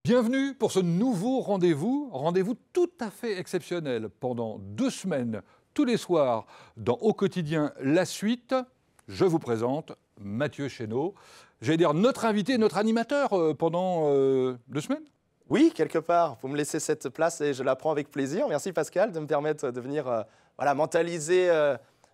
Bienvenue pour ce nouveau rendez-vous tout à fait exceptionnel. Pendant 2 semaines, tous les soirs, dans Au quotidien, la suite, je vous présente Mathieu Chénaud. J'allais dire notre invité, notre animateur pendant 2 semaines. Oui, quelque part. Vous me laissez cette place et je la prends avec plaisir. Merci Pascal de me permettre de venir mentaliser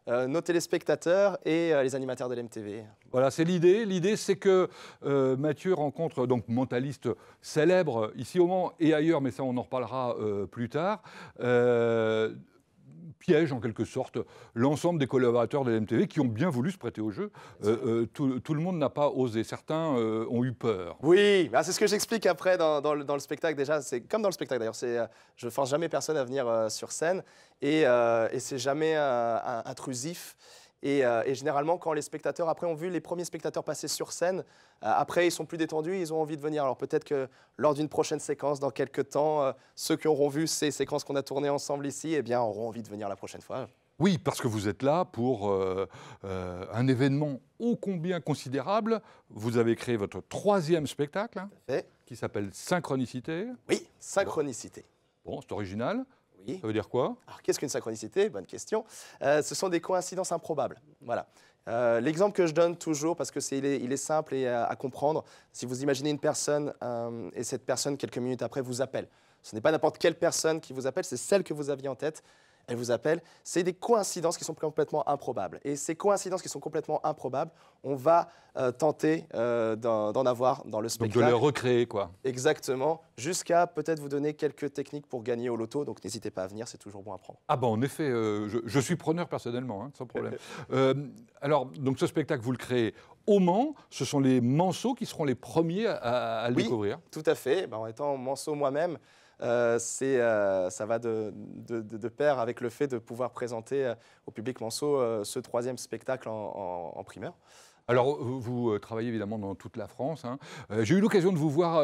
nos téléspectateurs et les animateurs de l'MTV. Voilà, c'est l'idée. L'idée, c'est que Mathieu rencontre donc mentaliste célèbre ici au Mans et ailleurs, mais ça, on en reparlera plus tard. Piège en quelque sorte l'ensemble des collaborateurs de l'MTV qui ont bien voulu se prêter au jeu. Tout le monde n'a pas osé. Certains ont eu peur. Oui, c'est ce que j'explique après dans le spectacle. Déjà, c'est comme dans le spectacle d'ailleurs. Je ne force jamais personne à venir sur scène et c'est jamais intrusif. Et généralement, quand les spectateurs, après, ont vu les premiers spectateurs passer sur scène, après, ils sont plus détendus, ils ont envie de venir. Alors peut-être que lors d'une prochaine séquence, dans quelques temps, ceux qui auront vu ces séquences qu'on a tournées ensemble ici, eh bien, auront envie de venir la prochaine fois. Oui, parce que vous êtes là pour un événement ô combien considérable. Vous avez créé votre 3e spectacle, qui s'appelle Synchronicité. Oui, Synchronicité. Bon, c'est original. Oui. Ça veut dire quoi? Alors, qu'est-ce qu'une synchronicité? Bonne question. Ce sont des coïncidences improbables. Voilà. L'exemple que je donne toujours, parce qu'il est simple et à comprendre, si vous imaginez une personne et cette personne, quelques minutes après, vous appelle. Ce n'est pas n'importe quelle personne qui vous appelle, c'est celle que vous aviez en tête. Elle vous appelle. C'est des coïncidences qui sont complètement improbables. Et ces coïncidences qui sont complètement improbables, on va tenter d'en avoir dans le spectacle. Donc de les recréer, quoi. Exactement. Jusqu'à peut-être vous donner quelques techniques pour gagner au loto. Donc n'hésitez pas à venir, c'est toujours bon à prendre. Ah ben en effet, je suis preneur personnellement, hein, sans problème. Alors, donc ce spectacle, vous le créez au Mans. Ce sont les Manceaux qui seront les premiers à le découvrir. Tout à fait. En étant Manceau moi-même, ça va de pair avec le fait de pouvoir présenter au public Manceau ce 3e spectacle en primeur. Alors, vous travaillez évidemment dans toute la France. Hein. J'ai eu l'occasion de vous voir.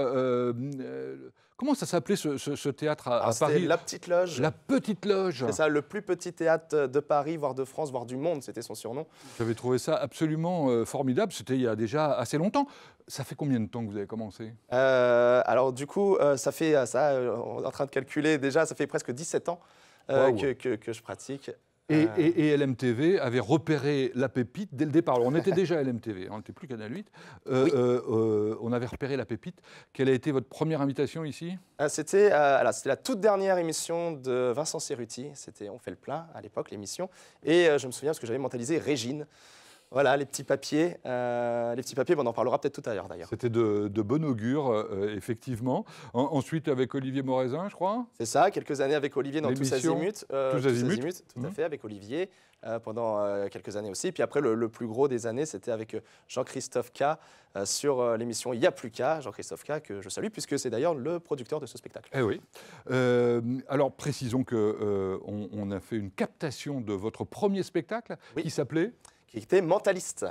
Comment ça s'appelait ce théâtre à Paris? La Petite Loge. La Petite Loge. C'est ça, le plus petit théâtre de Paris, voire de France, voire du monde, c'était son surnom. J'avais trouvé ça absolument formidable. C'était il y a déjà assez longtemps. Ça fait combien de temps que vous avez commencé? Alors du coup, on est en train de calculer déjà, ça fait presque 17 ans que je pratique. Et LMTV avait repéré la pépite dès le départ. Alors, on était déjà à LMTV, on n'était plus Canal 8. Oui. On avait repéré la pépite. Quelle a été votre première invitation ici? C'était la toute dernière émission de Vincent Cerruti. C'était On fait le plein à l'époque, l'émission. Et je me souviens parce que j'avais mentalisé Régine. Voilà, les petits papiers. On en parlera peut-être tout à l'heure d'ailleurs. C'était de bon augure, effectivement. Ensuite, avec Olivier Morézin, je crois. C'est ça, quelques années avec Olivier dans Tous Azimuts. Tous Azimuts, tout à fait, avec Olivier, pendant quelques années aussi. Puis après, le plus gros des années, c'était avec Jean-Christophe K. Sur l'émission Il n'y a plus qu'à, Jean-Christophe K, que je salue, puisque c'est d'ailleurs le producteur de ce spectacle. Eh oui. Alors, précisons qu'on a fait une captation de votre premier spectacle, qui s'appelait... Qui était mentaliste.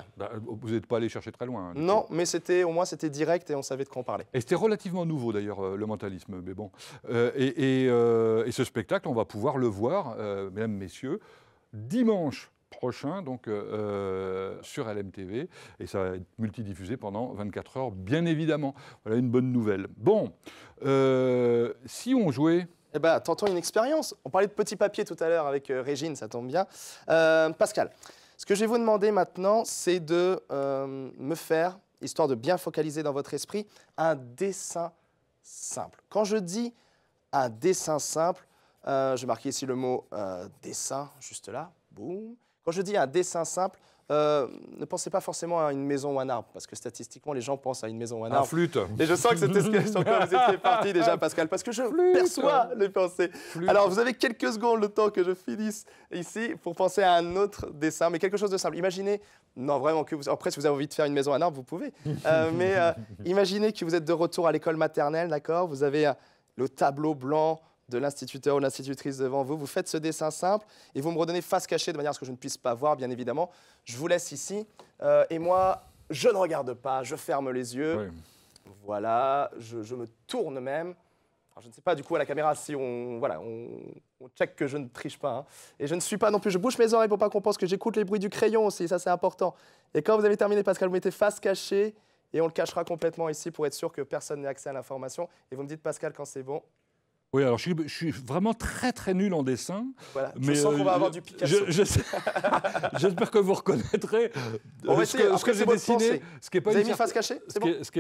Vous n'êtes pas allé chercher très loin. Hein, non, mais au moins c'était direct et on savait de quoi on parlait. Et c'était relativement nouveau d'ailleurs, le mentalisme. Mais bon. Et ce spectacle, on va pouvoir le voir, mesdames, messieurs, dimanche prochain, donc sur LMTV. Et ça va être multidiffusé pendant 24 heures, bien évidemment. Voilà une bonne nouvelle. Bon, si on jouait... Eh bien, tentons une expérience. On parlait de petits papiers tout à l'heure avec Régine, ça tombe bien. Pascal. Ce que je vais vous demander maintenant, c'est de me faire, histoire de bien focaliser dans votre esprit, un dessin simple. Quand je dis un dessin simple, je marque ici le mot dessin, juste là, boum. Quand je dis un dessin simple, ne pensez pas forcément à une maison ou un arbre, parce que statistiquement, les gens pensent à une maison ou un arbre. Flûte. Et je sens que c'était ce que vous étiez parti déjà, Pascal, parce que je perçois les pensées. Flûte. Alors, vous avez quelques secondes le temps que je finisse ici pour penser à un autre dessin, mais quelque chose de simple. Imaginez, non vraiment, après, si vous avez envie de faire une maison ou un arbre, vous pouvez. Mais imaginez que vous êtes de retour à l'école maternelle, d'accord? Vous avez le tableau blanc de l'instituteur ou l'institutrice devant vous, vous faites ce dessin simple et vous me redonnez face cachée de manière à ce que je ne puisse pas voir, bien évidemment. Je vous laisse ici et moi, je ne regarde pas, je ferme les yeux. Oui. Voilà, je me tourne même. Alors, je ne sais pas du coup à la caméra si on check que je ne triche pas. Hein. Et je ne suis pas non plus, je bouche mes oreilles pour pas qu'on pense que j'écoute les bruits du crayon aussi, ça c'est important. Et quand vous avez terminé, Pascal, vous mettez face cachée et on le cachera complètement ici pour être sûr que personne n'ait accès à l'information. Et vous me dites, Pascal, quand c'est bon. Oui, alors je suis vraiment très très nul en dessin. Voilà, je sens qu'on va avoir du Picasso. J'espère que vous reconnaîtrez ce que j'ai dessiné, ce qui n'est pas,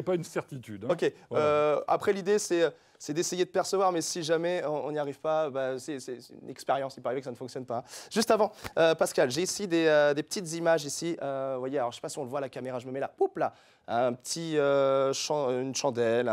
pas une certitude. Hein. Ok, voilà. Après l'idée c'est d'essayer de percevoir, mais si jamais on n'y arrive pas, bah, c'est une expérience, il peut arriver que ça ne fonctionne pas. Hein. Juste avant, Pascal, j'ai ici des petites images ici. Vous voyez, alors je ne sais pas si on le voit à la caméra, je me mets là, poup, là, un petit une chandelle,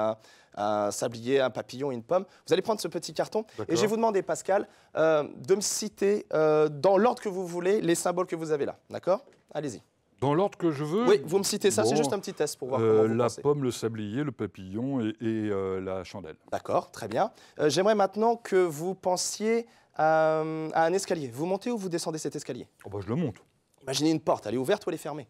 un sablier, un papillon et une pomme. Vous allez prendre ce petit carton et je vais vous demander, Pascal, de me citer dans l'ordre que vous voulez les symboles que vous avez là. D'accord? Allez-y. Dans l'ordre que je veux? Oui, vous me citez ça, c'est juste un petit test pour voir comment vous la pensez. Pomme, le sablier, le papillon et la chandelle. D'accord, très bien. J'aimerais maintenant que vous pensiez à un escalier. Vous montez ou vous descendez cet escalier? Oh bah, je le monte. Imaginez une porte, elle est ouverte ou elle est fermée?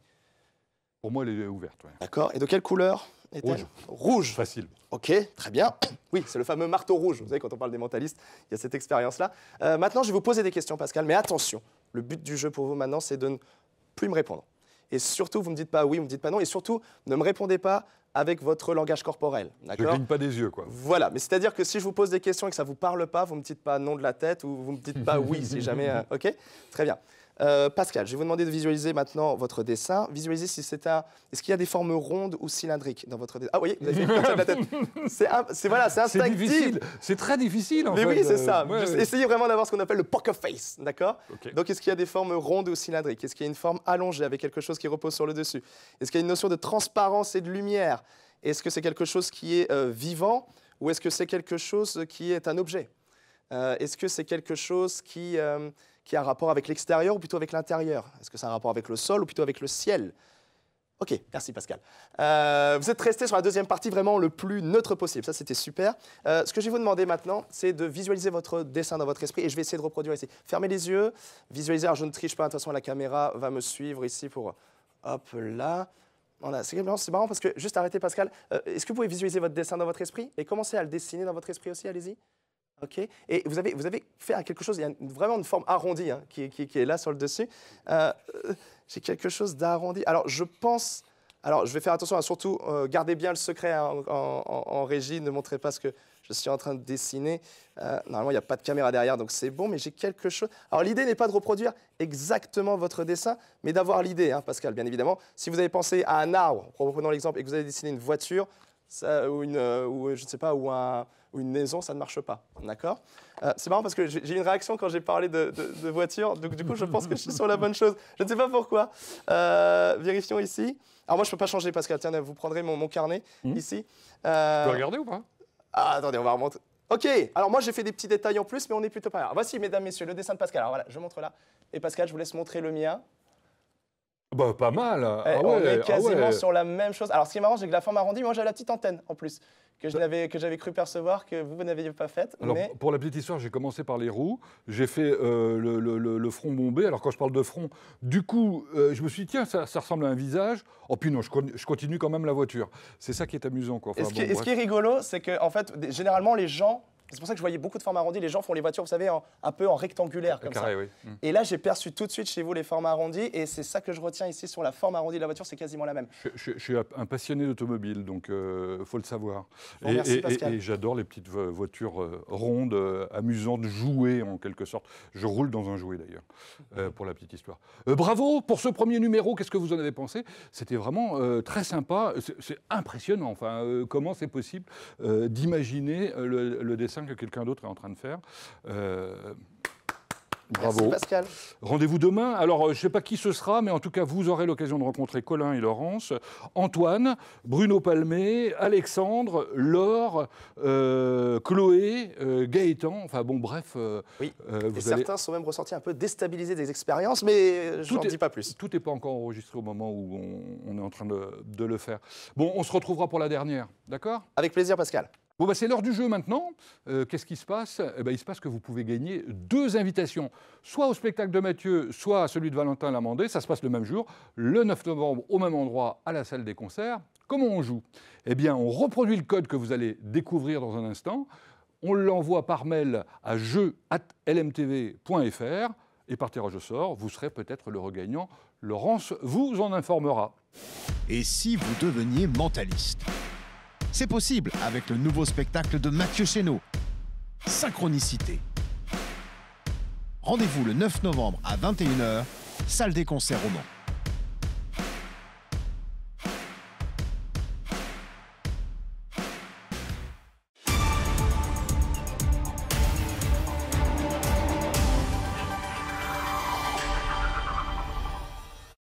Pour moi, elle est ouverte. Ouais. D'accord, et de quelle couleur est-elle? Rouge. Rouge. Facile. Ok, très bien. Oui, c'est le fameux marteau rouge. Vous savez, quand on parle des mentalistes, il y a cette expérience-là. Maintenant, je vais vous poser des questions, Pascal, mais attention, le but du jeu pour vous maintenant, c'est de ne plus me répondre. Et surtout, vous ne me dites pas oui, vous ne me dites pas non, et surtout, ne me répondez pas avec votre langage corporel. Je ne cligne pas des yeux, quoi. Voilà, mais c'est-à-dire que si je vous pose des questions et que ça ne vous parle pas, vous ne me dites pas non de la tête ou vous ne me dites pas oui si jamais... Ok, très bien. Pascal, je vais vous demander de visualiser maintenant votre dessin. Visualisez si c'est un... Est-ce qu'il y a des formes rondes ou cylindriques dans votre dessin? Ah oui, vous avez fait une de la tête. C'est instinctif. C'est très difficile, en fait. Mais oui, c'est ça. Ouais. Essayez vraiment d'avoir ce qu'on appelle le poker face, d'accord? Okay. Donc, est-ce qu'il y a des formes rondes ou cylindriques? Est-ce qu'il y a une forme allongée avec quelque chose qui repose sur le dessus? Est-ce qu'il y a une notion de transparence et de lumière? Est-ce que c'est quelque chose qui est vivant ou est-ce que c'est quelque chose qui est un objet? Est-ce que c'est quelque chose qui a un rapport avec l'extérieur ou plutôt avec l'intérieur? Est-ce que c'est un rapport avec le sol ou plutôt avec le ciel? Ok, merci Pascal. Vous êtes resté sur la deuxième partie vraiment le plus neutre possible. Ça, c'était super. Ce que je vais vous demander maintenant, c'est de visualiser votre dessin dans votre esprit et je vais essayer de reproduire ici. Fermez les yeux, visualisez. Alors, je ne triche pas, de toute façon, la caméra va me suivre ici pour... Hop là. Voilà, c'est marrant parce que, juste arrêtez Pascal, est-ce que vous pouvez visualiser votre dessin dans votre esprit et commencer à le dessiner dans votre esprit aussi? Allez-y. Ok. Et vous avez fait quelque chose, il y a vraiment une forme arrondie hein, qui est là sur le dessus. J'ai quelque chose d'arrondi. Alors, je pense... Alors, je vais faire attention à surtout garder bien le secret en régie. Ne montrez pas ce que je suis en train de dessiner. Normalement, il n'y a pas de caméra derrière, donc c'est bon, mais j'ai quelque chose... Alors, l'idée n'est pas de reproduire exactement votre dessin, mais d'avoir l'idée, hein, Pascal, bien évidemment. Si vous avez pensé à un arbre, reprenons l'exemple, et que vous avez dessiné une voiture, ou je ne sais pas, ou une maison, ça ne marche pas. D'accord? C'est marrant parce que j'ai eu une réaction quand j'ai parlé de voiture, donc du coup, je pense que je suis sur la bonne chose. Je ne sais pas pourquoi. Vérifions ici. Alors moi, je ne peux pas changer, Pascal. Tiens, vous prendrez mon carnet ici. Tu peux regarder ou pas? Ah, attendez, on va remonter. Ok, alors moi, j'ai fait des petits détails en plus, mais on est plutôt pas là. Voici, mesdames, messieurs, le dessin de Pascal. Alors voilà, je montre là. Et Pascal, je vous laisse montrer le mien. Bah, pas mal. On est quasiment sur la même chose. Alors, ce qui est marrant, c'est que la forme arrondie, moi, j'avais la petite antenne en plus, que j'avais cru percevoir, que vous n'aviez pas faite. Alors, pour la petite histoire, j'ai commencé par les roues. J'ai fait le front bombé. Alors, quand je parle de front, du coup, je me suis dit, tiens, ça ressemble à un visage. Oh, puis non, je continue quand même la voiture. C'est ça qui est amusant, quoi. Enfin, ce qui est rigolo, c'est que, en fait, généralement, les gens... C'est pour ça que je voyais beaucoup de formes arrondies. Les gens font les voitures, vous savez, un peu en rectangulaire, comme carré, ça. Oui. Et là, j'ai perçu tout de suite chez vous les formes arrondies. Et c'est ça que je retiens ici sur la forme arrondie de la voiture, c'est quasiment la même. Je suis un passionné d'automobile, donc il faut le savoir. Bon, merci, Pascal. Et j'adore les petites voitures rondes, amusantes, jouées en quelque sorte. Je roule dans un jouet d'ailleurs, pour la petite histoire. Bravo pour ce premier numéro. Qu'est-ce que vous en avez pensé? C'était vraiment très sympa. C'est impressionnant. Enfin, comment c'est possible d'imaginer le dessin que quelqu'un d'autre est en train de faire. Bravo. Merci Pascal. Rendez-vous demain. Alors, je ne sais pas qui ce sera, mais en tout cas, vous aurez l'occasion de rencontrer Colin et Laurence, Antoine, Bruno Palmé, Alexandre, Laure, Chloé, Gaëtan. Enfin bon, bref. Oui, et certains sont même ressortis un peu déstabilisés des expériences, mais je n'en dis pas plus. Tout n'est pas encore enregistré au moment où on est en train de le faire. Bon, on se retrouvera pour la dernière, d'accord? Avec plaisir, Pascal. Bon, bah, c'est l'heure du jeu maintenant. Qu'est-ce qui se passe? Il se passe que vous pouvez gagner 2 invitations, soit au spectacle de Mathieu, soit à celui de Valentin Lamandé. Ça se passe le même jour, le 9 novembre, au même endroit, à la salle des concerts. Comment on joue? Eh bien, on reproduit le code que vous allez découvrir dans un instant. On l'envoie par mail à jeu@lmtv.fr et par tirage au sort, vous serez peut-être le regagnant Laurence vous en informera. Et si vous deveniez mentaliste? C'est possible avec le nouveau spectacle de Mathieu Chénaud, Synchronicité. Rendez-vous le 9 novembre à 21 h, salle des concerts au Mans.